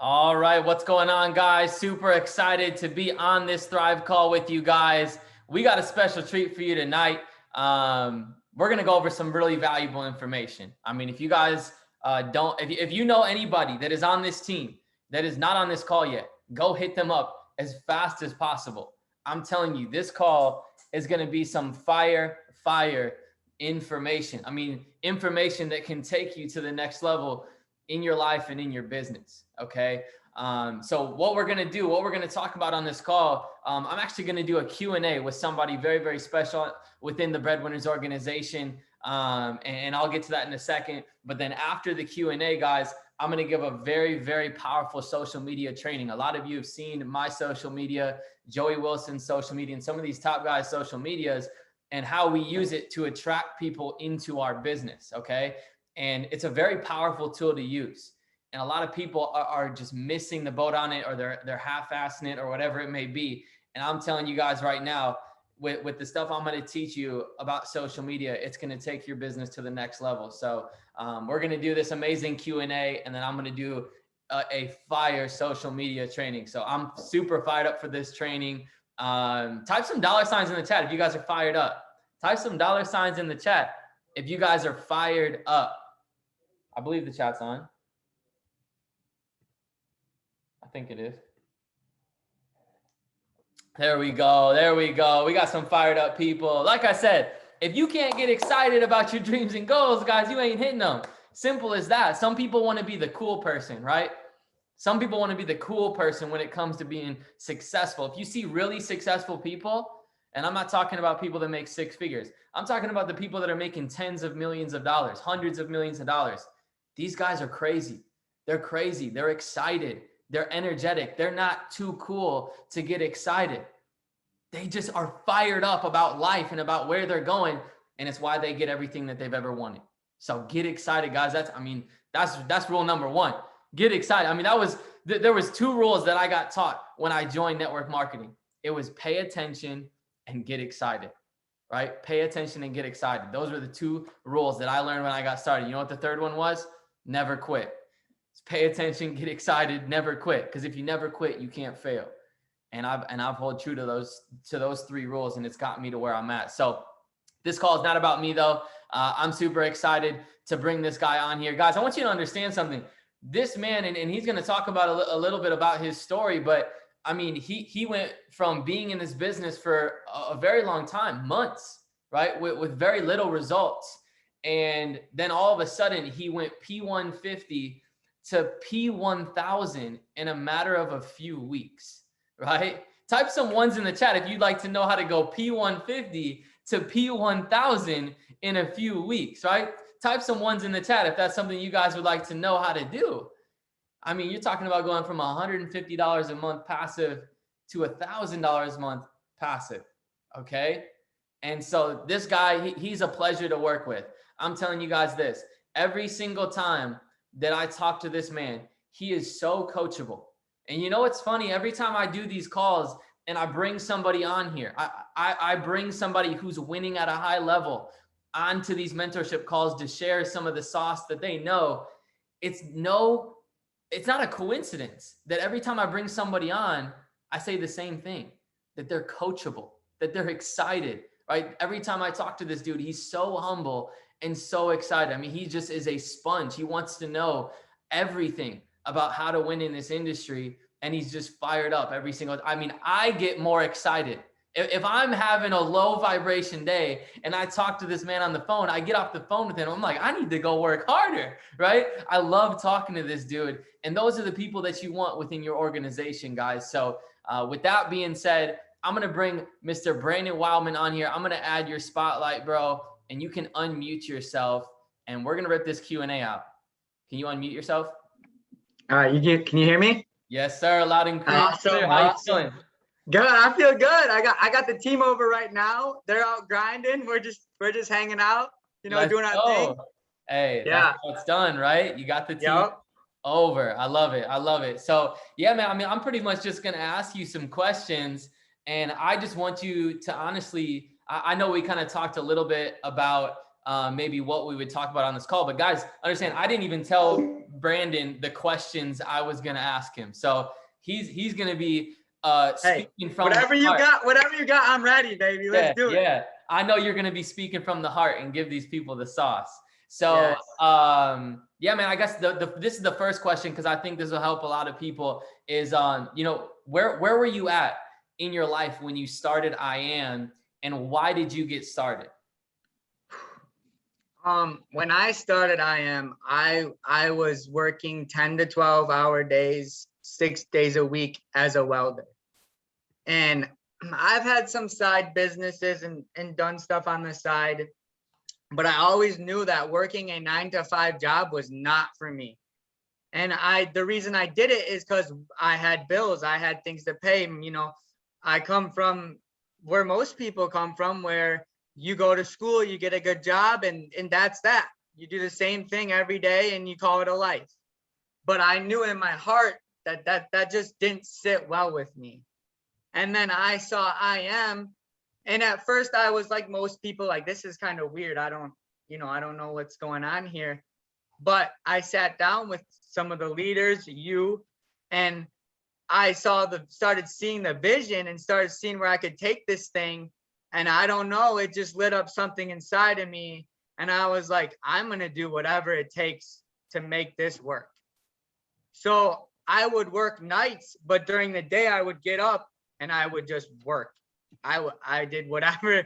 All right, what's going on, guys? Super excited to be on this Thrive call with you guys. We got a special treat for you tonight. We're going to go over some really valuable information. I mean, if you guys if you know anybody that is on this team that is not on this call yet, go hit them up as fast as possible. I'm telling you, this call is going to be some fire information. I mean, information that can take you to the next level in your life and in your business. Okay. So what we're going to talk about on this call, I'm actually going to do a Q&A with somebody very, very special within the Breadwinners organization. And I'll get to that in a second. But then after the Q&A, guys, I'm going to give a very, very powerful social media training. A lot of you have seen my social media, Joey Wilson's social media, and some of these top guys' social medias, and how we use it to attract people into our business. Okay. And it's a very powerful tool to use. And a lot of people are just missing the boat on it, or they're half-assing it, or whatever it may be. And I'm telling you guys right now, with the stuff I'm going to teach you about social media, it's going to take your business to the next level. So we're going to do this amazing Q&A, and then I'm going to do a fire social media training. So I'm super fired up for this training. Type some $ in the chat if you guys are fired up. Type some $ in the chat if you guys are fired up. I believe the chat's on. I think it is. There we go. There we go. We got some fired up people. Like I said, if you can't get excited about your dreams and goals, guys, you ain't hitting them. Simple as that. Some people want to be the cool person, right? Some people want to be the cool person when it comes to being successful. If you see really successful people, and I'm not talking about people that make six figures. I'm talking about the people that are making tens of millions of dollars, hundreds of millions of dollars. These guys are crazy. They're crazy. They're excited. They're energetic. They're not too cool to get excited. They just are fired up about life and about where they're going. And it's why they get everything that they've ever wanted. So get excited, guys. That's rule number one. Get excited. I mean, there was two rules that I got taught when I joined network marketing. It was pay attention and get excited, right? Pay attention and get excited. Those were the two rules that I learned when I got started. You know what the third one was? Never quit. It's pay attention, get excited, never quit. Because if you never quit, you can't fail. And I've held true to those three rules, and it's got me to where I'm at. So this call is not about me though. I'm super excited to bring this guy on here. Guys, I want you to understand something. This man, and he's going to talk about a little bit about his story, but I mean, he went from being in this business for a very long time, months, right? With very little results. And then all of a sudden he went P150 to P1000 in a matter of a few weeks, right? Type some ones in the chat if you'd like to know how to go P150 to P1000 in a few weeks, right? Type some ones in the chat if that's something you guys would like to know how to do. I mean, you're talking about going from $150 a month passive to $1,000 a month passive, okay? And so this guy, he's a pleasure to work with. I'm telling you guys this, every single time that I talk to this man, he is so coachable. And you know what's funny? Every time I do these calls and I bring somebody on here, I bring somebody who's winning at a high level onto these mentorship calls to share some of the sauce that they know. It's not a coincidence that every time I bring somebody on, I say the same thing, that they're coachable, that they're excited, right? Every time I talk to this dude, he's so humble and so excited. I mean, he just is a sponge. He wants to know everything about how to win in this industry. And he's just fired up every single, I mean, I get more excited. If I'm having a low vibration day and I talk to this man on the phone, I get off the phone with him. I'm like, I need to go work harder, right? I love talking to this dude. And those are the people that you want within your organization, guys. So with that being said, I'm going to bring Mr. Brandon Wileman on here. I'm going to add your spotlight, bro, and you can unmute yourself and we're going to rip this Q&A out. Can you unmute yourself? All right. Can you hear me? Yes, sir. Loud and clear. Awesome. How you feeling? Good. I feel good. I got the team over right now. They're out grinding. We're just hanging out, doing our thing. Hey, yeah. That's how it's done, right? You got the team over. I love it. I love it. So yeah, man, I mean, I'm pretty much just going to ask you some questions, and I just want you to honestly, I know we kind of talked a little bit about maybe what we would talk about on this call. But guys, understand, I didn't even tell Brandon the questions I was going to ask him. So he's going to be speaking from whatever you got, I'm ready, baby. Let's do it. Yeah, I know you're going to be speaking from the heart and give these people the sauce. So, yes. Yeah, man, I guess this is the first question, because I think this will help a lot of people, is you know, where were you at in your life when you started I Am, and why did you get started? When I started I Am, I was working 10 to 12 hour days, 6 days a week as a welder. And I've had some side businesses and done stuff on the side, but I always knew that working a 9 to 5 job was not for me. And the reason I did it is because I had bills, I had things to pay. You know, I come from where most people come from, where you go to school, you get a good job, and that's that. You do the same thing every day and you call it a life. But I knew in my heart that just didn't sit well with me. And then I saw I Am, and at first I was like most people, like, this is kind of weird. I don't know what's going on here. But I sat down with some of the leaders, and I started seeing the vision and started seeing where I could take this thing. And I don't know, it just lit up something inside of me. And I was like, I'm going to do whatever it takes to make this work. So I would work nights, but during the day I would get up and I would just work. I did whatever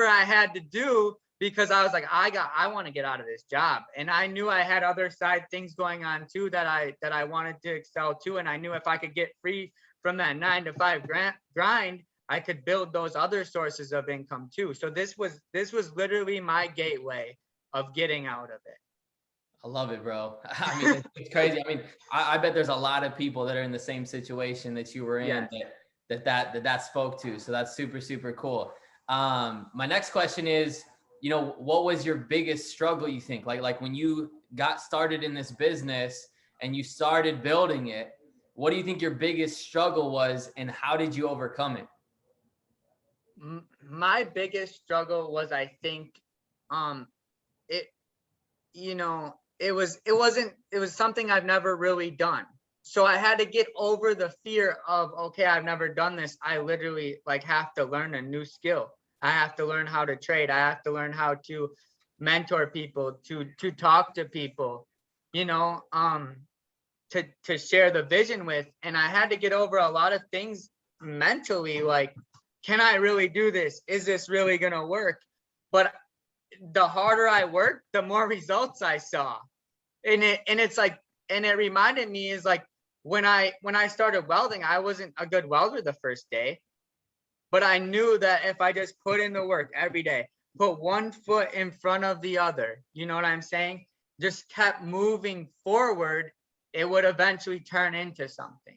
I had to do, because I was like, I want to get out of this job. And I knew I had other side things going on too that I wanted to excel to. And I knew if I could get free from that 9 to 5 grind, I could build those other sources of income too. So this was literally my gateway of getting out of it. I love it, bro. I mean, it's crazy. I mean, I bet there's a lot of people that are in the same situation that you were in, yes, that spoke to. So that's super, super cool. My next question is, you know, what was your biggest struggle, you think? Like when you got started in this business and you started building it, what do you think your biggest struggle was, and how did you overcome it? My biggest struggle was, I think, it was something I've never really done. So I had to get over the fear of, okay, I've never done this. I literally have to learn a new skill. I have to learn how to trade. I have to learn how to mentor people, to talk to people, to share the vision with. And I had to get over a lot of things mentally, like, can I really do this? Is this really going to work? But the harder I worked, the more results I saw. And it reminded me, is like, when I started welding, I wasn't a good welder the first day, but I knew that if I just put in the work every day, put one foot in front of the other, you know what I'm saying? Just kept moving forward, it would eventually turn into something.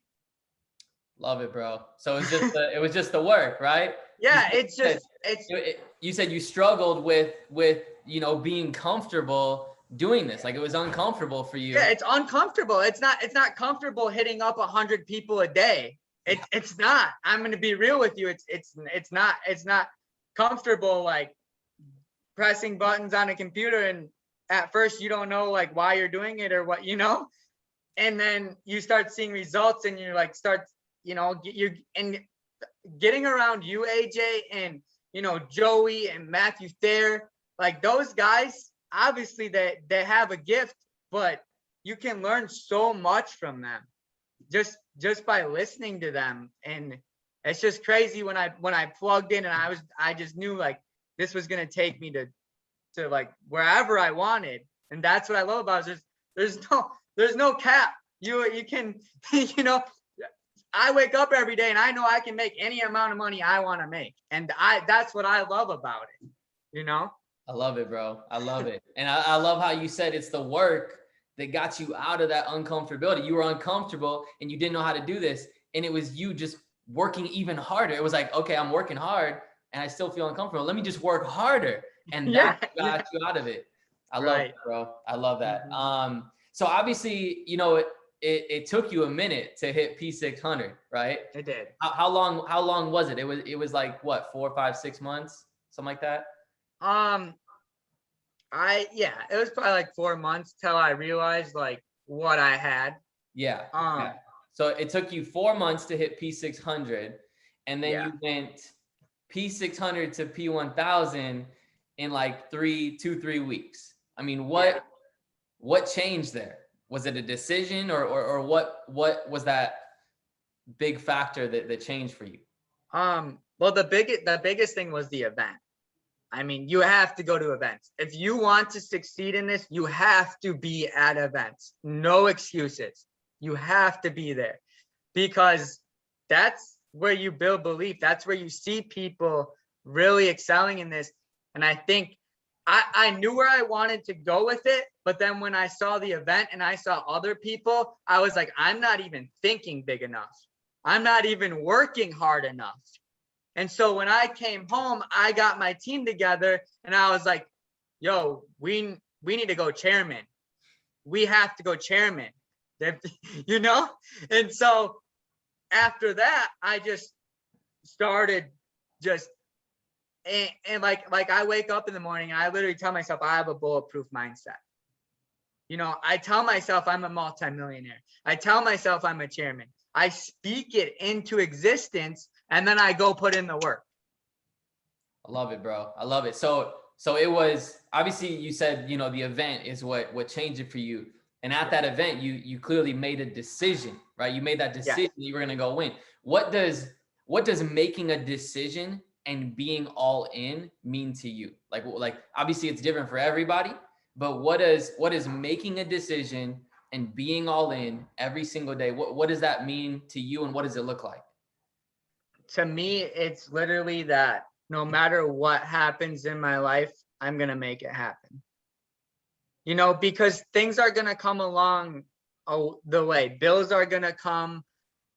Love it, bro. So it was just the work, right? Yeah, you said you struggled with being comfortable doing this. Like, it was uncomfortable for you. Yeah, it's uncomfortable. It's not comfortable hitting up 100 people a day. It's not. I'm going to be real with you. It's not comfortable, like pressing buttons on a computer, and at first you don't know like why you're doing it or what, and then you start seeing results, and you're like, you're getting around you, AJ, and Joey and Matthew Thayer, like those guys, obviously they have a gift, but you can learn so much from them just by listening to them. And it's just crazy when I plugged in, and I just knew like this was gonna take me to like wherever I wanted. And that's what I love about it. There's no cap. You can I wake up every day and I know I can make any amount of money I want to make. And that's what I love about it. I love it, bro. I love it. And I love how you said it's the work that got you out of that uncomfortability. You were uncomfortable and you didn't know how to do this. And it was you just working even harder. It was like, okay, I'm working hard and I still feel uncomfortable. Let me just work harder. And that got you out of it. I love it, bro. I love that. Mm-hmm. So obviously, it took you a minute to hit P600, right? It did. How long was it? It was like what, 4, 5, 6 months, something like that? Yeah, it was probably like 4 months till I realized like what I had. Yeah. Um, Yeah. So it took you 4 months to hit P600, and then yeah, you went P600 to P1000 in like 3 weeks. I mean, yeah. what changed there? Was it a decision, or what was that big factor that changed for you? Well, the biggest thing was the event. I mean, you have to go to events. If you want to succeed in this, you have to be at events. No excuses. You have to be there because that's where you build belief. That's where you see people really excelling in this. And I think I knew where I wanted to go with it. But then when I saw the event and I saw other people, I was like, I'm not even thinking big enough. I'm not even working hard enough. And so when I came home, I got my team together and I was like, yo, we need to go chairman. We have to go chairman. You know? And so after that, I just started just and like I wake up in the morning and I literally tell myself I have a bulletproof mindset. You know, I tell myself I'm a multimillionaire. I tell myself I'm a chairman. I speak it into existence and then I go put in the work. I love it, bro. I love it. So it was obviously, you said, the event is what changed it for you. And at that event, you clearly made a decision, right? You made that decision that you were gonna go win. What does making a decision and being all in mean to you? Like obviously it's different for everybody, but what is making a decision and being all in every single day? What does that mean to you, and what does it look like? To me, it's literally that no matter what happens in my life, I'm going to make it happen. You know, because things are going to come along the way. Bills are going to come.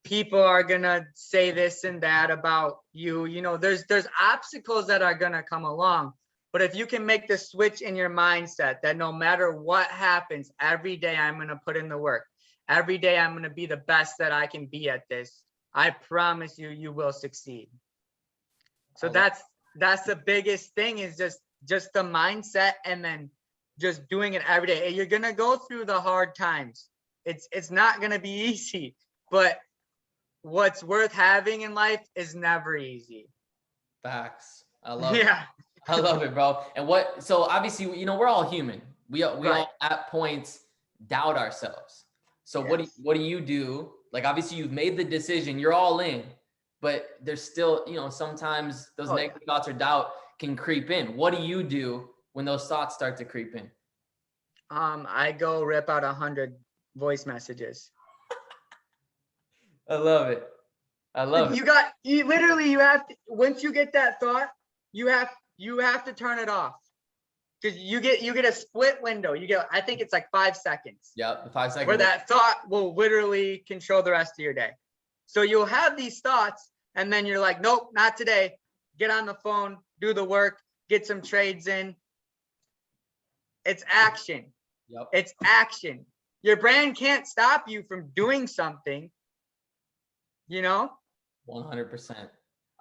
People are going to say this and that about you. You know, there's obstacles that are going to come along. But if you can make the switch in your mindset that no matter what happens, every day I'm going to put in the work. Every day I'm going to be the best that I can be at this. I promise you, you will succeed. So that's the biggest thing is just the mindset and then just doing it every day. You're gonna go through the hard times. It's not gonna be easy, but what's worth having in life is never easy. Facts. I love it. Yeah. I love it, bro. And so obviously, we're all human. We Right. all at points doubt ourselves. So Yes. what do you do? Like, obviously you've made the decision, you're all in, but there's still, sometimes those negative thoughts or doubt can creep in. What do you do when those thoughts start to creep in? I go rip out 100 voice messages. I love it. I love it. You literally, you have to, once you get that thought, you have to turn it off. Because you get a split window. You get, I think it's like 5 seconds. Yep, the 5 seconds. Where that thought will literally control the rest of your day. So you'll have these thoughts, and then you're like, nope, not today. Get on the phone, do the work, get some trades in. It's action. Yep. It's action. Your brain can't stop you from doing something. 100%.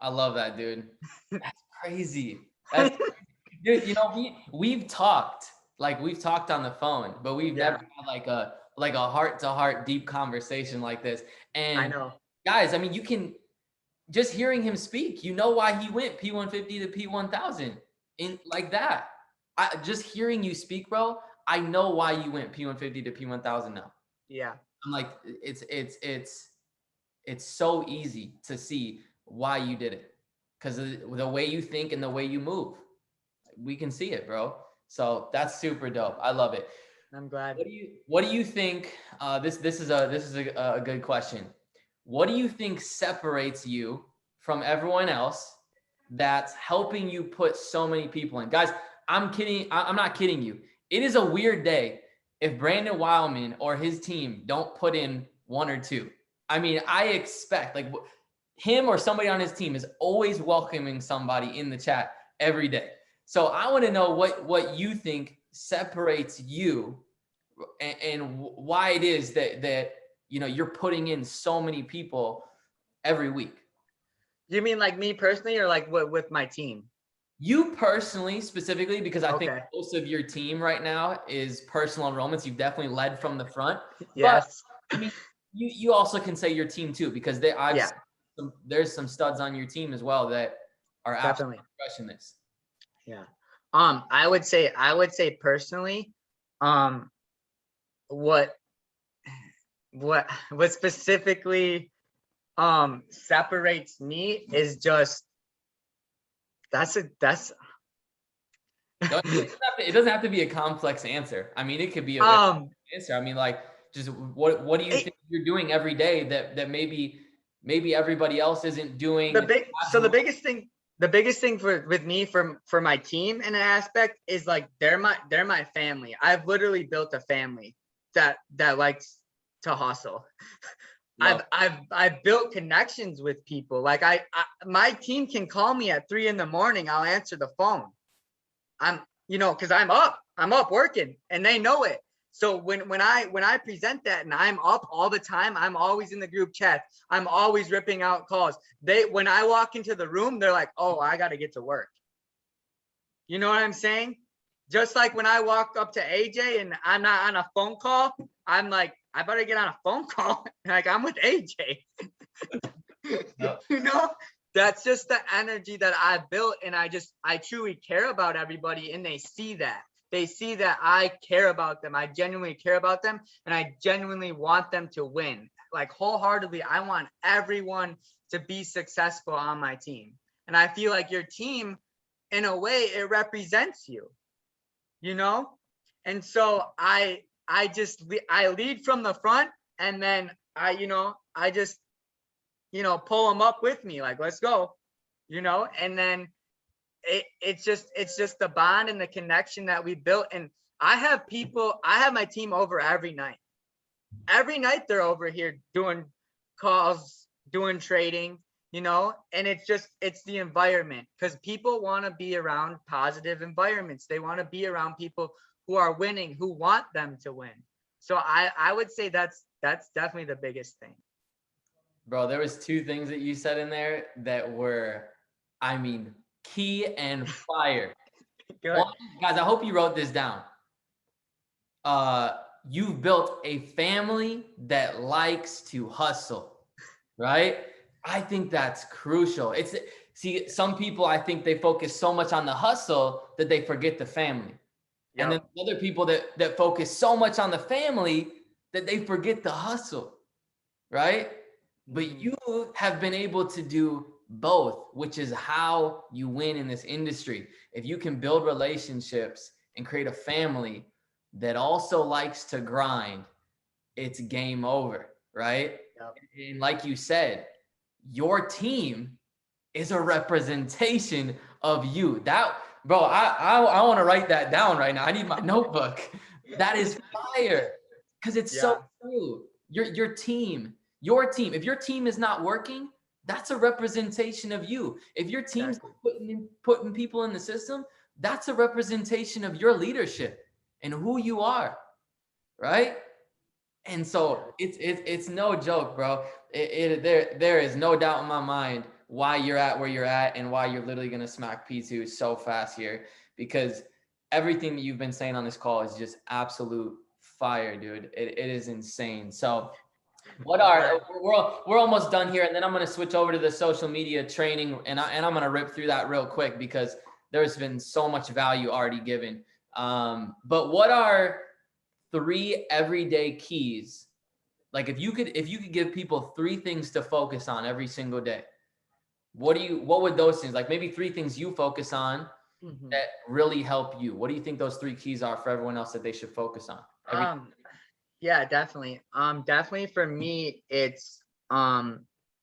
I love that, dude. That's crazy. That's dude, we've talked on the phone, but we've never had like a heart-to-heart deep conversation like this. And I know. guys, I mean, you can just hearing him speak, why he went P150 to P1000 in like that. Just hearing you speak, bro, I know why you went P150 to P1000 now. Yeah. I'm like, it's so easy to see why you did it, because of the way you think and the way you move. We can see it, bro. So that's super dope. I love it. I'm glad. What do you think? This is a good question. What do you think separates you from everyone else that's helping you put so many people in? Guys, I'm kidding. I'm not kidding you. It is a weird day if Brandon Wileman or his team don't put in 1 or 2. I mean, I expect like him or somebody on his team is always welcoming somebody in the chat every day. So I want to know what you think separates you and why it is that you're putting in so many people every week. You mean like me personally, or like with my team? You personally, specifically, because I think Okay. most of your team right now is personal enrollments. You've definitely led from the front, but Yes. I mean, you also can say your team too, because Yeah, there's some studs on your team as well that are absolutely definitely. crushing this. Yeah. I would say personally, um, what what specifically separates me is just that's It doesn't have to be a complex answer. I mean, it could be a very um answer. I mean, like, just what do you it, think you're doing every day that maybe everybody else isn't the doing big as so much? the biggest thing with me for my team in an aspect is like they're my family. I've literally built a family that likes to hustle. Love. I've built connections with people. Like my team can call me at 3 in the morning. I'll answer the phone. I'm, because I'm up working, and they know it. So when I present that and I'm up all the time, I'm always in the group chat. I'm always ripping out calls. When I walk into the room, they're like, "Oh, I got to get to work." You know what I'm saying? Just like when I walk up to AJ and I'm not on a phone call, I'm like, I better get on a phone call. Like I'm with AJ. Yep. you know that's just the energy that I built, and I truly care about everybody, and they see that I care about them. I genuinely care about them, and I genuinely want them to win, like wholeheartedly. I want everyone to be successful on my team, and I feel like your team, in a way, it represents you, you know and so I lead from the front, and then I just pull them up with me, like, let's go, and then it's just the bond and the connection that we built. And I have my team over every night they're over here doing calls, doing trading, and it's the environment, because people want to be around positive environments. They want to be around people who are winning, who want them to win. So I would say that's definitely the biggest thing. Bro, there was two things that you said in there that were, I mean, key and fire. Good. One, guys, I hope you wrote this down. You've built a family that likes to hustle, right? I think that's crucial. See, some people, I think they focus so much on the hustle that they forget the family. And then Yep. other people that focus so much on the family that they forget the hustle, right? But Mhm. you have been able to do both, which is how you win in this industry. If you can build relationships and create a family that also likes to grind, it's game over, right? Yep. And like you said, your team is a representation of you. That, bro, I want to write that down right now. I need my notebook. That is fire, because it's so Yeah. true. Your team. If your team is not working, that's a representation of you. If your team's Exactly. putting people in the system, that's a representation of your leadership and who you are, right? And Yeah. so it's no joke, bro. There is no doubt in my mind why you're at where you're at and why you're literally gonna smack P2 so fast here, because everything that you've been saying on this call is just absolute fire, dude. It is insane. So I'm glad. we're almost done here, and then I'm gonna switch over to the social media training, and I'm gonna rip through that real quick because there's been so much value already given. But what are three everyday keys? Like if you could give people three things to focus on every single day, what would those things, like maybe three things you focus on Mhm. that really help you? What do you think those three keys are for everyone else that they should focus on every? Um, yeah, definitely. Definitely for me, it's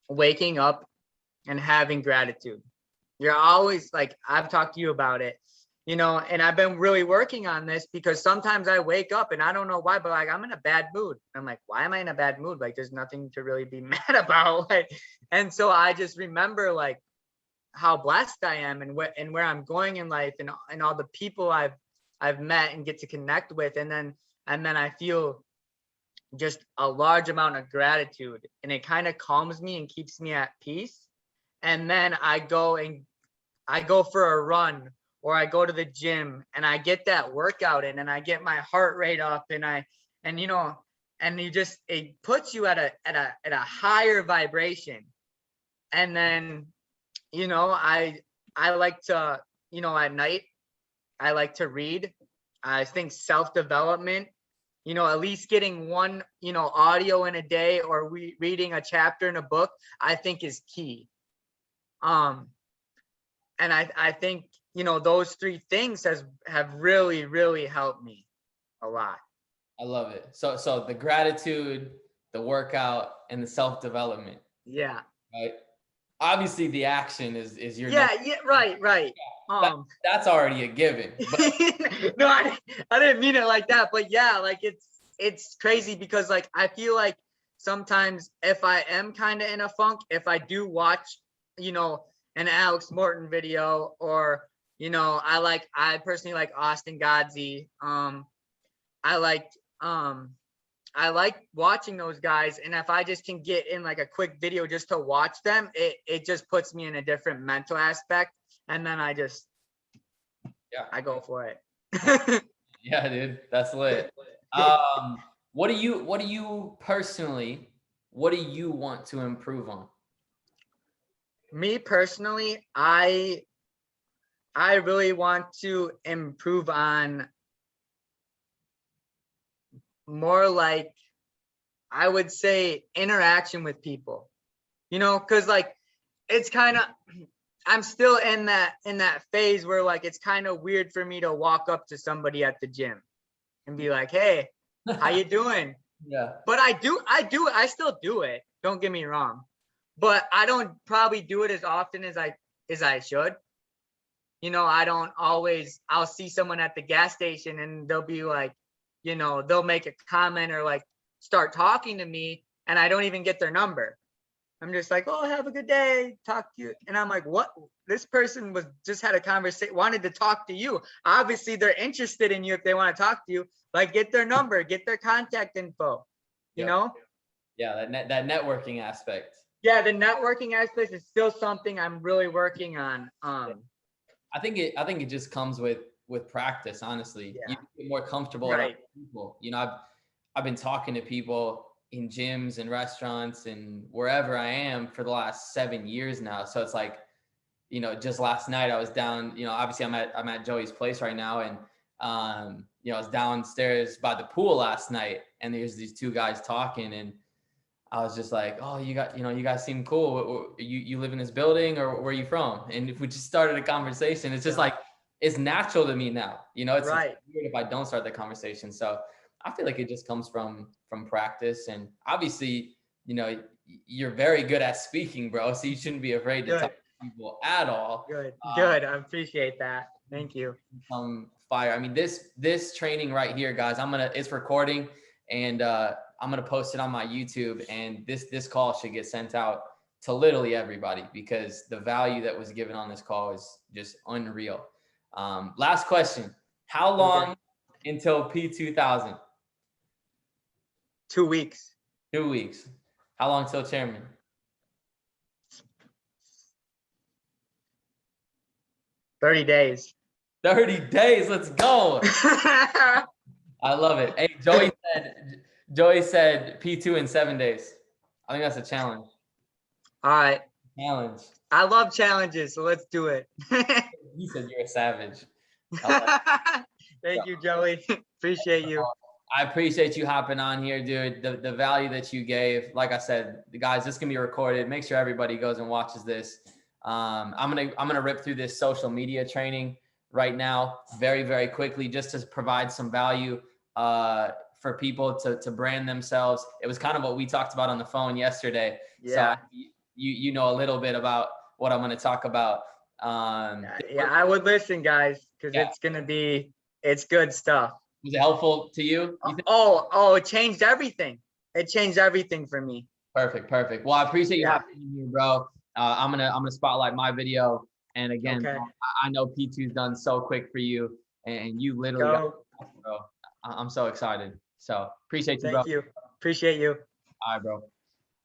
waking up and having gratitude. You're always like, I've talked to you about it, and I've been really working on this, because sometimes I wake up and I don't know why, but like I'm in a bad mood. I'm like, why am I in a bad mood? Like there's nothing to really be mad about. Like, and so I just remember like how blessed I am, and where I'm going in life, and all the people I've met and get to connect with, and then I feel just a large amount of gratitude, and it kind of calms me and keeps me at peace. And then I go and I go for a run or I go to the gym and I get that workout in and I get my heart rate up and you know, and it puts you at a higher vibration. And then, you know, I like to, you know, at night, I like to read. I think self-development, you know, at least getting one, you know, audio in a day or reading a chapter in a book, I think is key. And I think, you know, those three things have really, really helped me a lot. I love it. So the gratitude, the workout, and the self-development. Yeah. Right. Obviously, the action is your Yeah. number. Yeah. Right. That's already a given. But No, I didn't mean it like that. But yeah, like it's crazy because like I feel like sometimes if I am kind of in a funk, if I do watch, you know, an Alex Morton video or, you know, I personally like Austin Godsey. I like I like watching those guys, and if I just can get in like a quick video just to watch them, it just puts me in a different mental aspect, and then I go for it. yeah, dude, that's lit. What do you personally, what do you want to improve on? Me personally, I really want to improve on more like, I would say, interaction with people, you know, because like it's kind of, I'm still in that phase where like it's kind of weird for me to walk up to somebody at the gym and be like, hey, how you doing? Yeah. But I still do it, don't get me wrong, but I don't probably do it as often as I should. You know, I don't always, I'll see someone at the gas station and they'll be like, you know, they'll make a comment or like start talking to me and I don't even get their number. I'm just like, oh, have a good day, talk to you. And I'm like, what? This person just had a conversation, wanted to talk to you. Obviously, they're interested in you if they want to talk to you. Like, get their number, get their contact info, you know? Yeah, that networking aspect. Yeah, the networking aspect is still something I'm really working on. I think it just comes with practice, honestly. Yeah. You get more comfortable around people. You know, I've been talking to people in gyms and restaurants and wherever I am for the last 7 years now. So it's like, you know, just last night I was down, you know, obviously I'm at Joey's place right now. And, you know, I was downstairs by the pool last night and there's these two guys talking and I was just like, oh, you guys seem cool. You live in this building or where are you from? And if we just started a conversation, it's just like, it's natural to me now, you know, it's weird if I don't start the conversation. So I feel like it just comes from practice. And obviously, you know, you're very good at speaking, bro. So you shouldn't be afraid to talk to people at all. Good. I appreciate that. Thank you. Fire. I mean, this training right here, guys, it's recording and I'm going to post it on my YouTube, and this call should get sent out to literally everybody because the value that was given on this call is just unreal. Last question. How long until P2000? 2 weeks. 2 weeks. How long till chairman? 30 days. 30 days. Let's go. I love it. Hey, Joey said P2 in 7 days. I think that's a challenge. All right. Challenge. I love challenges, so let's do it. You said you're a savage. Thank you, Joey. Appreciate you. I appreciate you hopping on here, dude. The value that you gave, like I said, the guys, this can be recorded. Make sure everybody goes and watches this. I'm gonna rip through this social media training right now, very, very quickly, just to provide some value for people to brand themselves. It was kind of what we talked about on the phone yesterday. Yeah. So you know a little bit about what I'm going to talk about. Yeah, I would listen, guys, because it's good stuff. Was it helpful to you? It changed everything. It changed everything for me. Perfect. Well, I appreciate you having me here, bro. I'm gonna spotlight my video. And again, I know P2's done so quick for you, and you literally got it, bro. I'm so excited. So appreciate you, bro. Thank you. Appreciate you. All right, bro.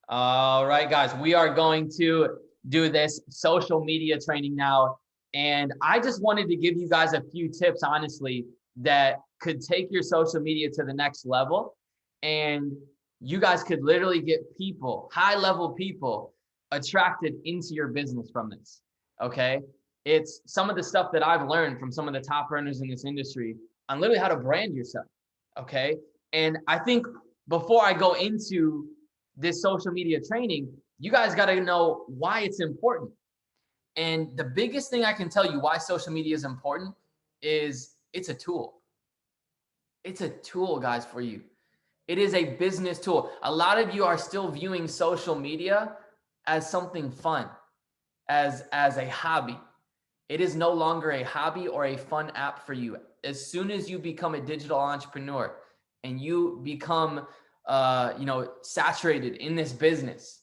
All right, guys, we are going to do this social media training now. And I just wanted to give you guys a few tips, honestly, that could take your social media to the next level. And you guys could literally get people, high level people, attracted into your business from this. Okay. It's some of the stuff that I've learned from some of the top earners in this industry on literally how to brand yourself. Okay. And I think before I go into this social media training, you guys got to know why it's important. And the biggest thing I can tell you why social media is important is it's a tool. It's a tool, guys, for you. It is a business tool. A lot of you are still viewing social media as something fun, as a hobby. It is no longer a hobby or a fun app for you. As soon as you become a digital entrepreneur and you become saturated in this business,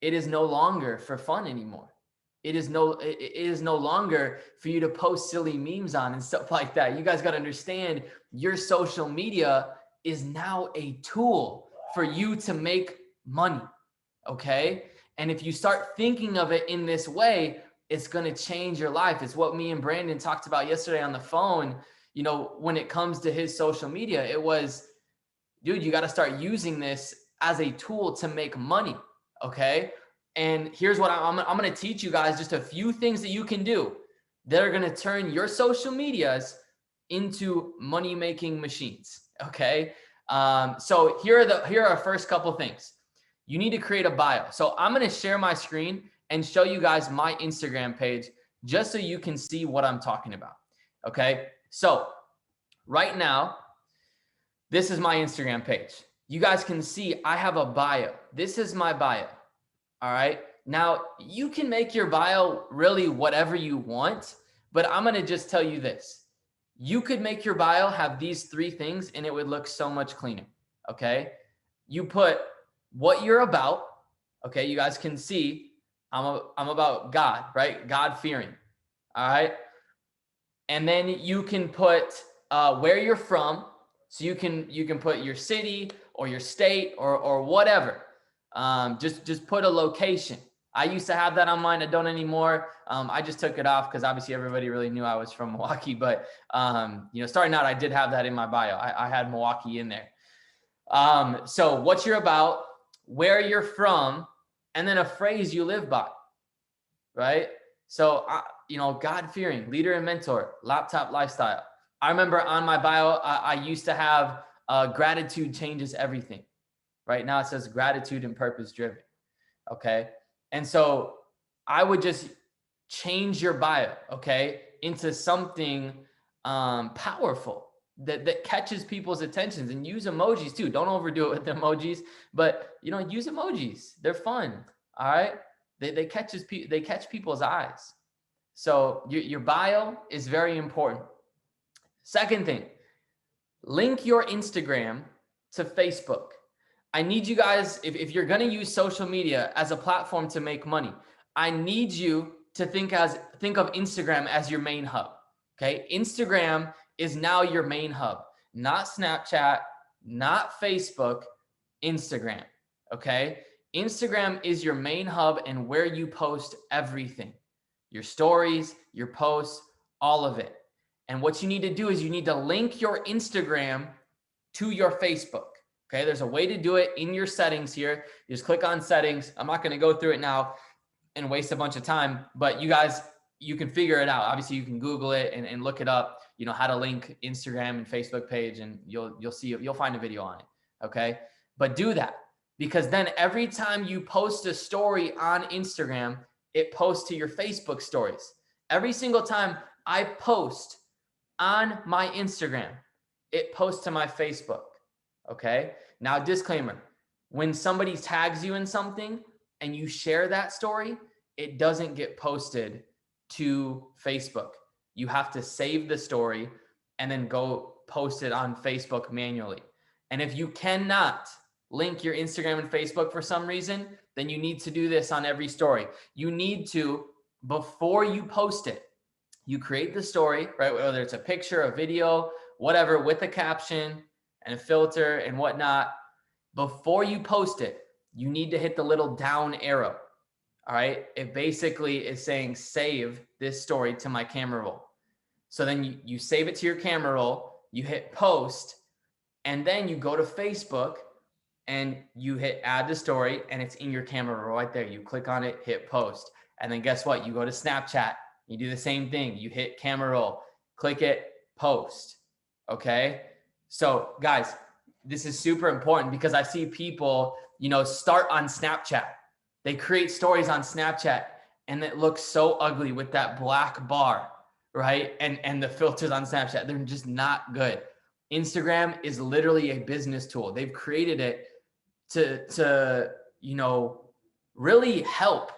it is no longer for fun anymore. It is no longer for you to post silly memes on and stuff like that. You guys got to understand your social media is now a tool for you to make money. Okay. And if you start thinking of it in this way, it's going to change your life. It's what me and Brandon talked about yesterday on the phone. You know, when it comes to his social media, it was, dude, you got to start using this as a tool to make money. Okay. And here's what I'm going to teach you guys just a few things that you can do that are going to turn your social medias into money-making machines. Okay. So here are our first couple things. You need to create a bio. So I'm going to share my screen and show you guys my Instagram page just so you can see what I'm talking about. Okay. So right now, this is my Instagram page. You guys can see I have a bio. This is my bio. All right. Now you can make your bio really whatever you want, but I'm going to just tell you this. You could make your bio have these three things and it would look so much cleaner. Okay. You put what you're about. Okay. You guys can see I'm about God, right? God fearing. All right. And then you can put where you're from. So you can put your city or your state or whatever. Just put a location. I used to have that on mine. I don't anymore. I just took it off because obviously everybody really knew I was from Milwaukee. But starting out, I did have that in my bio. I had Milwaukee in there. So what you're about, where you're from, and then a phrase you live by, right? So God-fearing, leader and mentor, laptop lifestyle. I remember on my bio, I used to have gratitude changes everything. Right now it says gratitude and purpose driven. Okay. And so I would just change your bio, okay, into something powerful that catches people's attentions, and use emojis too. Don't overdo it with emojis, but use emojis. They're fun. All right. They catch people's eyes. So your bio is very important. Second thing, link your Instagram to Facebook. I need you guys, if you're going to use social media as a platform to make money, I need you to think of Instagram as your main hub. Okay. Instagram is now your main hub, not Snapchat, not Facebook, Instagram. Okay. Instagram is your main hub and where you post everything, your stories, your posts, all of it. And what you need to do is you need to link your Instagram to your Facebook. Okay, there's a way to do it in your settings here. You just click on settings. I'm not going to go through it now and waste a bunch of time, but you can figure it out. Obviously, you can Google it and look it up, how to link Instagram and Facebook page, and you'll find a video on it. Okay, but do that, because then every time you post a story on Instagram, it posts to your Facebook stories. Every single time I post on my Instagram, it posts to my Facebook. Okay. Now, disclaimer, when somebody tags you in something and you share that story, it doesn't get posted to Facebook. You have to save the story and then go post it on Facebook manually. And if you cannot link your Instagram and Facebook for some reason, then you need to do this on every story. You need to, before you post it, you create the story, right? Whether it's a picture, a video, whatever, with a caption and a filter and whatnot. Before you post it, you need to hit the little down arrow. All right. It basically is saying, save this story to my camera roll. So then you save it to your camera roll, you hit post, and then you go to Facebook and you hit add to story, and it's in your camera roll right there. You click on it, hit post. And then guess what? You go to Snapchat, you do the same thing. You hit camera roll, click it, post. Okay. So guys, this is super important because I see people, start on Snapchat. They create stories on Snapchat and it looks so ugly with that black bar, right? And the filters on Snapchat, they're just not good. Instagram is literally a business tool. They've created it to really help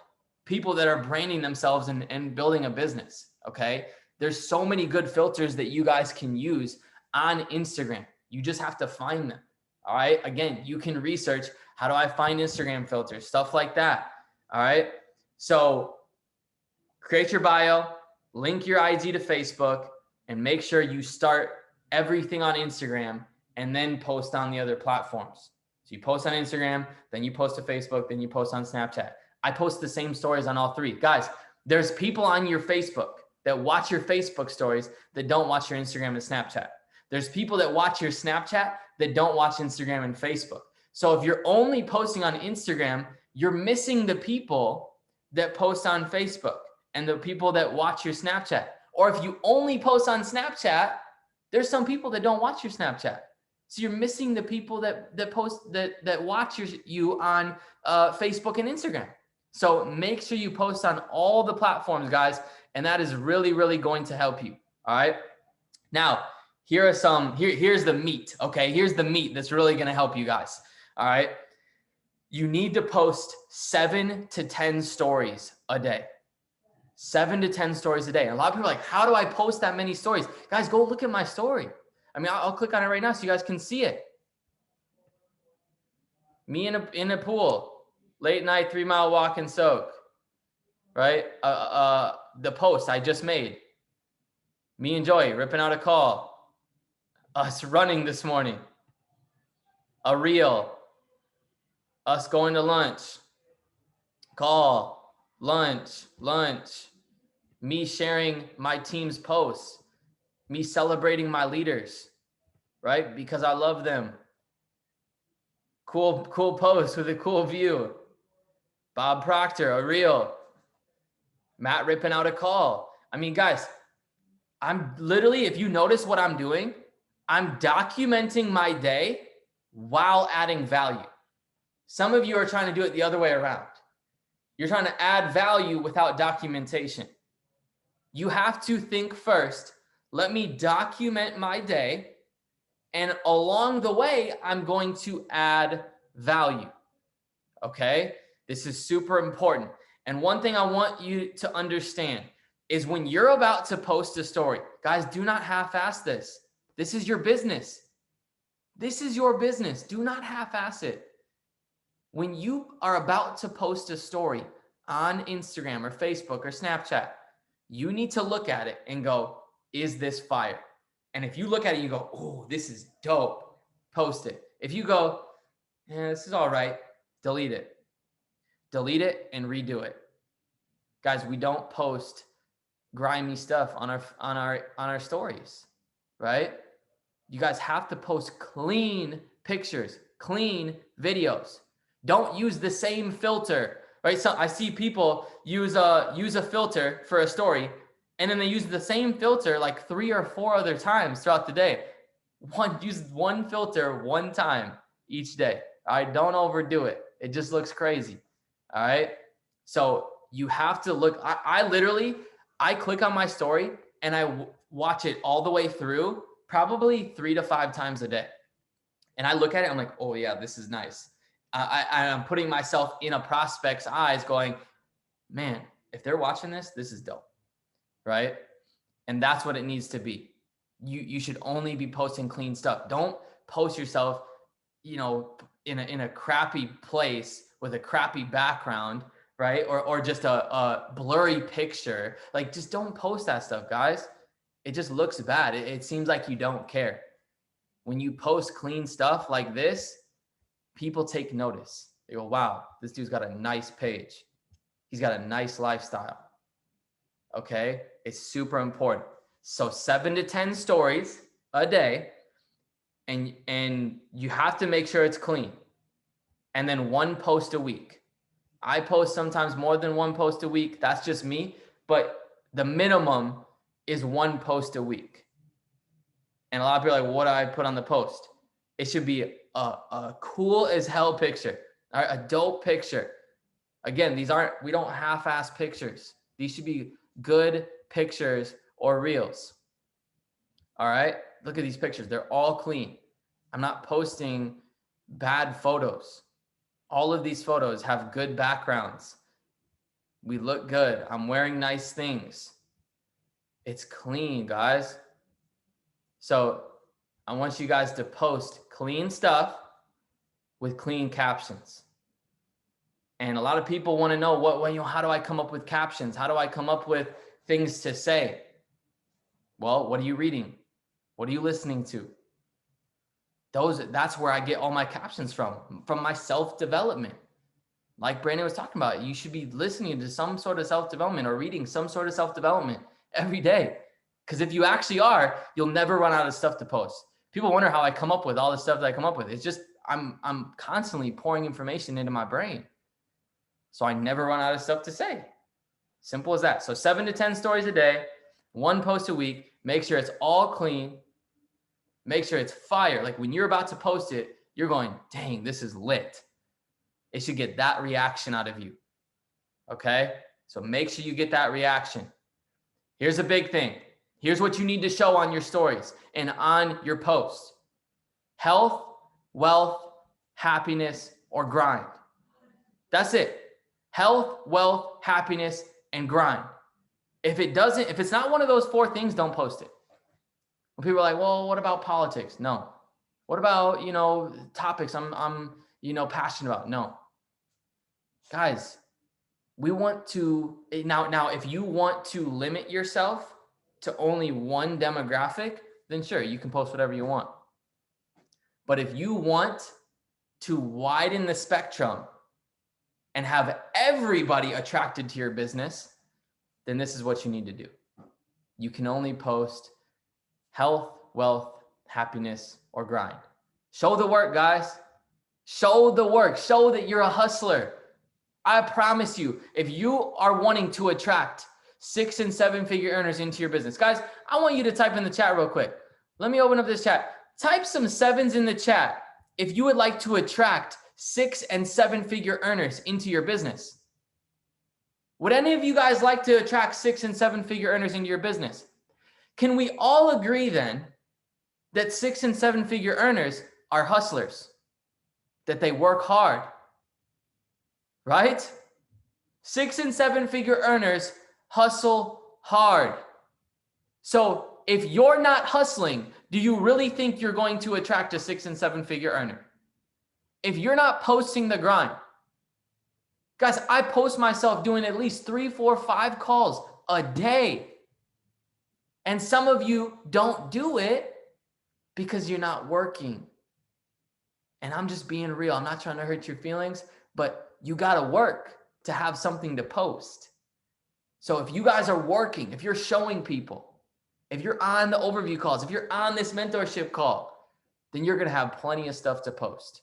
people that are branding themselves and building a business. Okay. There's so many good filters that you guys can use on Instagram. You just have to find them. All right. Again, you can research, how do I find Instagram filters, stuff like that. All right. So create your bio, link your IG to Facebook, and make sure you start everything on Instagram and then post on the other platforms. So you post on Instagram, then you post to Facebook, then you post on Snapchat. I post the same stories on all three. Guys, there's people on your Facebook that watch your Facebook stories that don't watch your Instagram and Snapchat. There's people that watch your Snapchat that don't watch Instagram and Facebook. So if you're only posting on Instagram, you're missing the people that post on Facebook and the people that watch your Snapchat. Or if you only post on Snapchat, there's some people that don't watch your Snapchat. So you're missing the people that post that watch you on Facebook and Instagram. So make sure you post on all the platforms, guys, and that is really, really going to help you. All right. Now, here's the meat. Okay, here's the meat that's really going to help you guys. All right. You need to post 7 to 10 stories a day. 7 to 10 stories a day. And a lot of people are like, how do I post that many stories? Guys, go look at my story. I mean, I'll click on it right now so you guys can see it. Me in a pool, late night 3-mile walk and soak, right? The post I just made. Me and Joy ripping out a call. Us running this morning. A reel. Us going to lunch. Call. Lunch. Me sharing my team's posts. Me celebrating my leaders, right? Because I love them. Cool post with a cool view. Bob Proctor, a reel. Matt ripping out a call. I mean, guys, I'm literally, if you notice what I'm doing, I'm documenting my day while adding value. Some of you are trying to do it the other way around. You're trying to add value without documentation. You have to think first, let me document my day, and along the way, I'm going to add value. Okay? This is super important. And one thing I want you to understand is when you're about to post a story, guys, do not half-ass this. This is your business. This is your business. Do not half-ass it. When you are about to post a story on Instagram or Facebook or Snapchat, you need to look at it and go, is this fire? And if you look at it, you go, oh, this is dope, post it. If you go, yeah, this is all right, delete it. Delete it and redo it. Guys, we don't post grimy stuff on our stories, right? You guys have to post clean pictures, clean videos. Don't use the same filter, right? So I see people use a filter for a story, and then they use the same filter like 3 or 4 other times throughout the day. Use one filter one time each day. All right, don't overdo it. It just looks crazy. All right. So you have to look. I click on my story and I watch it all the way through, probably 3 to 5 times a day. And I look at it, I'm like, oh yeah, this is nice. I'm putting myself in a prospect's eyes going, man, if they're watching this, this is dope. Right? And that's what it needs to be. You should only be posting clean stuff. Don't post yourself, in a crappy place with a crappy background, right? Or just a blurry picture. Like, just don't post that stuff, guys. It just looks bad. It seems like you don't care. When you post clean stuff like this, people take notice. They go, wow, this dude's got a nice page. He's got a nice lifestyle. Okay. It's super important. So 7 to 10 stories a day. And you have to make sure it's clean. And then 1 post a week. I post sometimes more than 1 post a week. That's just me. But the minimum is 1 post a week. And a lot of people are like, well, what do I put on the post? It should be a cool as hell picture, all right, a dope picture. Again, we don't half-ass pictures. These should be good pictures or reels. All right, look at these pictures. They're all clean. I'm not posting bad photos. All of these photos have good backgrounds. We look good. I'm wearing nice things. It's clean, guys. So I want you guys to post clean stuff with clean captions. And a lot of people want to know how do I come up with captions? How do I come up with things to say? Well, what are you reading? What are you listening to? That's where I get all my captions from my self-development. Like Brandon was talking about, you should be listening to some sort of self-development or reading some sort of self-development every day. Because if you actually are, you'll never run out of stuff to post. People wonder how I come up with all the stuff that I come up with. It's just, I'm constantly pouring information into my brain. So I never run out of stuff to say. Simple as that. So 7 to 10 stories a day, 1 post a week. Make sure it's all clean. Make sure it's fire. Like when you're about to post it, you're going, dang, this is lit. It should get that reaction out of you. Okay? So make sure you get that reaction. Here's a big thing. Here's what you need to show on your stories and on your posts. Health, wealth, happiness, or grind. That's it. Health, wealth, happiness, and grind. If it's not one of those 4 things, don't post it. When people are like, well, what about politics? No. What about, topics I'm passionate about? No. Guys, we want to, now, if you want to limit yourself to only one demographic, then sure, you can post whatever you want. But if you want to widen the spectrum and have everybody attracted to your business, then this is what you need to do. You can only post health, wealth, happiness, or grind. Show the work, guys. Show the work. Show that you're a hustler. I promise you, if you are wanting to attract 6 and 7 figure earners into your business, guys, I want you to type in the chat real quick. Let me open up this chat. Type some 7s in the chat if you would like to attract 6 and 7 figure earners into your business. Would any of you guys like to attract 6 and 7 figure earners into your business? Can we all agree then that 6 and 7 figure earners are hustlers, that they work hard, right? 6 and 7 figure earners hustle hard. So if you're not hustling, do you really think you're going to attract a 6 and 7 figure earner? If you're not posting the grind, guys, I post myself doing at least 3, 4, 5 calls a day. And some of you don't do it because you're not working. And I'm just being real. I'm not trying to hurt your feelings, but you got to work to have something to post. So if you guys are working, if you're showing people, if you're on the overview calls, if you're on this mentorship call, then you're going to have plenty of stuff to post.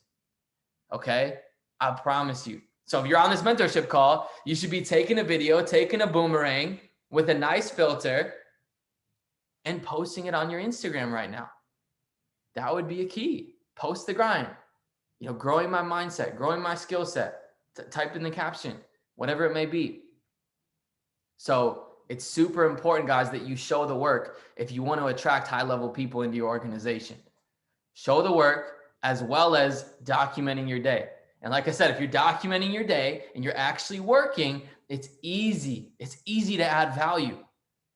Okay? I promise you. So if you're on this mentorship call, you should be taking a video, taking a boomerang with a nice filter and posting it on your Instagram right now. That would be a key. Post the grind. Growing my mindset, growing my skill set. Type in the caption, whatever it may be. So it's super important, guys, that you show the work if you want to attract high-level people into your organization. Show the work as well as documenting your day. And like I said, if you're documenting your day and you're actually working, it's easy. It's easy to add value.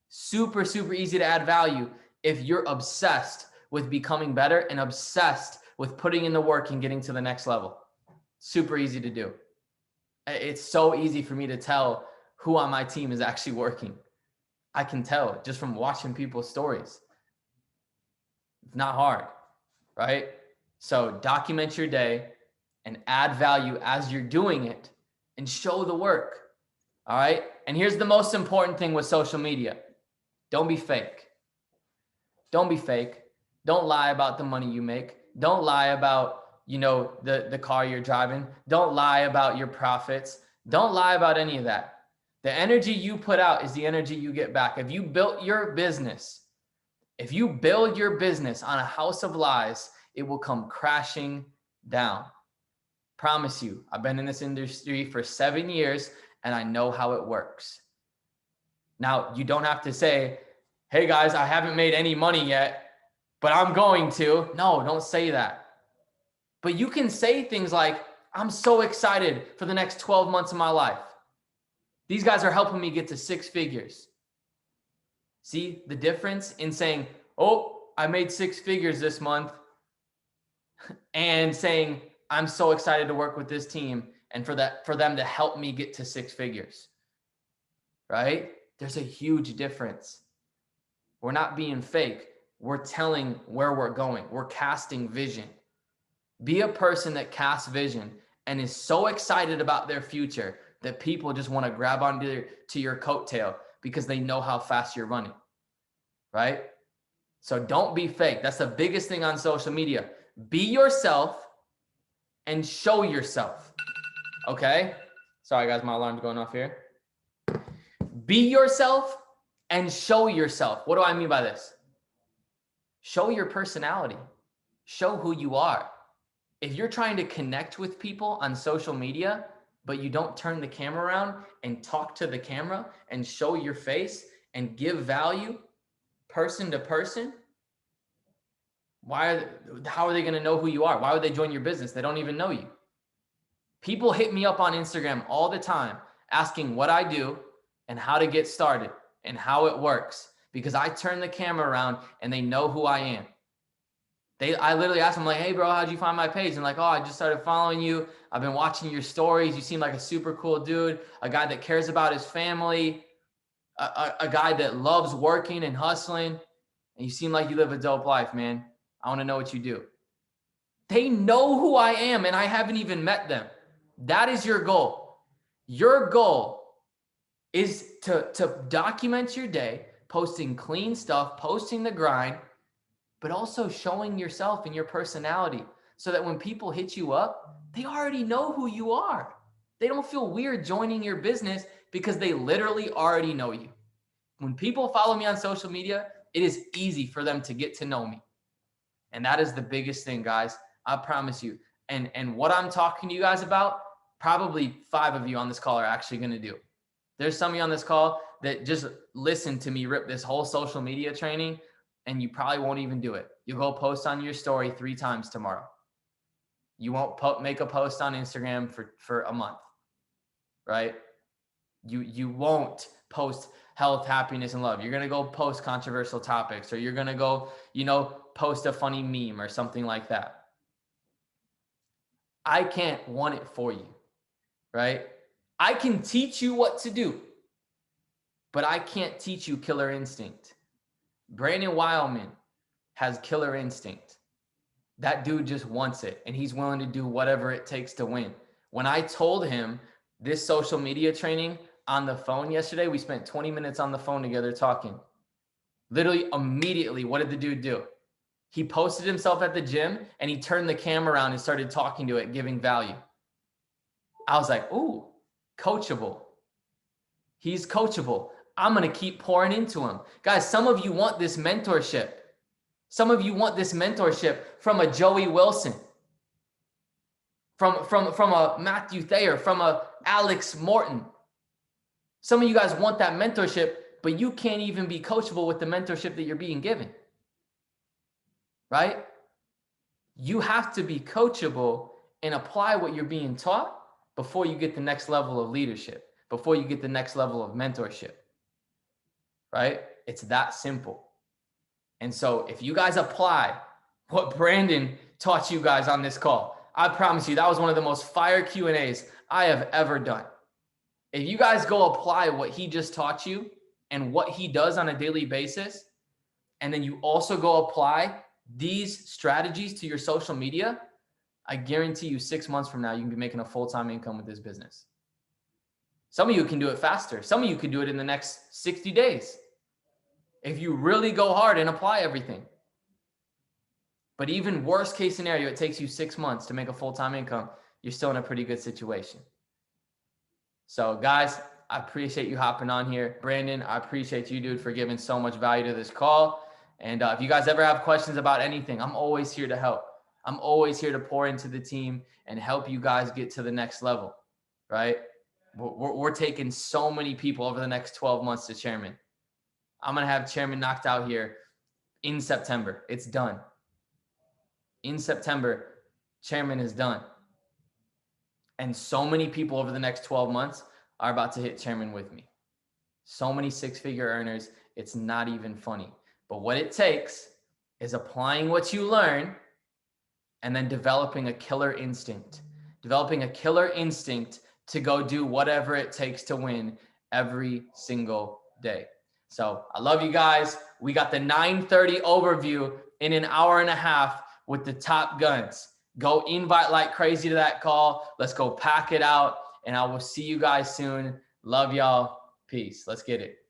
Super, super easy to add value if you're obsessed with becoming better and obsessed with putting in the work and getting to the next level. Super easy to do. It's so easy for me to tell who on my team is actually working. I can tell just from watching people's stories. It's not hard, right? So document your day and add value as you're doing it and show the work. All right. And here's the most important thing with social media. Don't be fake. Don't be fake. Don't lie about the money you make. Don't lie about, the car you're driving. Don't lie about your profits. Don't lie about any of that. The energy you put out is the energy you get back. If you build your business on a house of lies, it will come crashing down. Promise you, I've been in this industry for 7 years and I know how it works. Now, you don't have to say, hey guys, I haven't made any money yet, but I'm going to. No, don't say that. But you can say things like, I'm so excited for the next 12 months of my life. These guys are helping me get to 6 figures. See the difference in saying, oh, I made 6 figures this month, and saying, I'm so excited to work with this team and for them to help me get to 6 figures, right? There's a huge difference. We're not being fake. We're telling where we're going. We're casting vision. Be a person that casts vision and is so excited about their future that people just want to grab onto your coattail because they know how fast you're running, right? So don't be fake. That's the biggest thing on social media. Be yourself and show yourself, okay? Sorry, guys, my alarm's going off here. Be yourself and show yourself. What do I mean by this? Show your personality. Show who you are. If you're trying to connect with people on social media, but you don't turn the camera around and talk to the camera and show your face and give value person to person, how are they going to know who you are? Why would they join your business? They don't even know you. People hit me up on Instagram all the time asking what I do and how to get started and how it works, because I turn the camera around and they know who I am. I literally ask them, like, hey bro, how'd you find my page? And like, oh, I just started following you. I've been watching your stories. You seem like a super cool dude, a guy that cares about his family, a guy that loves working and hustling. And you seem like you live a dope life, man. I want to know what you do. They know who I am and I haven't even met them. That is your goal. Your goal is to document your day, posting clean stuff, posting the grind, but also showing yourself and your personality so that when people hit you up, they already know who you are. They don't feel weird joining your business because they literally already know you. When people follow me on social media, it is easy for them to get to know me. And that is the biggest thing, guys. I promise you. And what I'm talking to you guys about, probably 5 of you on this call are actually going to do. There's some of you on this call that just listen to me rip this whole social media training, and you probably won't even do it. You'll go post on your story 3 times tomorrow. You won't make a post on Instagram for a month, right? You won't post health, happiness, and love. You're going to go post controversial topics, or you're going to go, post a funny meme or something like that. I can't want it for you, right? I can teach you what to do, but I can't teach you killer instinct. Brandon Wileman has killer instinct. That dude just wants it, and he's willing to do whatever it takes to win. When I told him this social media training on the phone yesterday, we spent 20 minutes on the phone together talking. Literally immediately, what did the dude do? He posted himself at the gym and he turned the camera around and started talking to it, giving value. I was like, ooh, coachable. He's coachable. I'm going to keep pouring into him. Guys, some of you want this mentorship. Some of you want this mentorship from a Joey Wilson, from a Matthew Thayer, from a Alex Morton. Some of you guys want that mentorship, but you can't even be coachable with the mentorship that you're being given. Right? You have to be coachable and apply what you're being taught before you get the next level of leadership, before you get the next level of mentorship. Right? It's that simple. And so if you guys apply what Brandon taught you guys on this call, I promise you that was one of the most fire Q&As I have ever done. If you guys go apply what he just taught you and what he does on a daily basis, and then you also go apply these strategies to your social media, I guarantee you 6 months from now, you can be making a full-time income with this business. Some of you can do it faster. Some of you can do it in the next 60 days if you really go hard and apply everything. But even worst case scenario, it takes you 6 months to make a full-time income. You're still in a pretty good situation. So guys, I appreciate you hopping on here. Brandon, I appreciate you, dude, for giving so much value to this call. And if you guys ever have questions about anything, I'm always here to help. I'm always here to pour into the team and help you guys get to the next level, right? We're taking so many people over the next 12 months to chairman. I'm going to have chairman knocked out here in September. It's done. In September, chairman is done. And so many people over the next 12 months are about to hit chairman with me. So many six-figure earners, it's not even funny. But what it takes is applying what you learn and then developing a killer instinct. Developing a killer instinct to go do whatever it takes to win every single day. So I love you guys. We got the 9:30 overview in an hour and a half with the top guns. Go invite like crazy to that call. Let's go pack it out. And I will see you guys soon. Love y'all. Peace. Let's get it.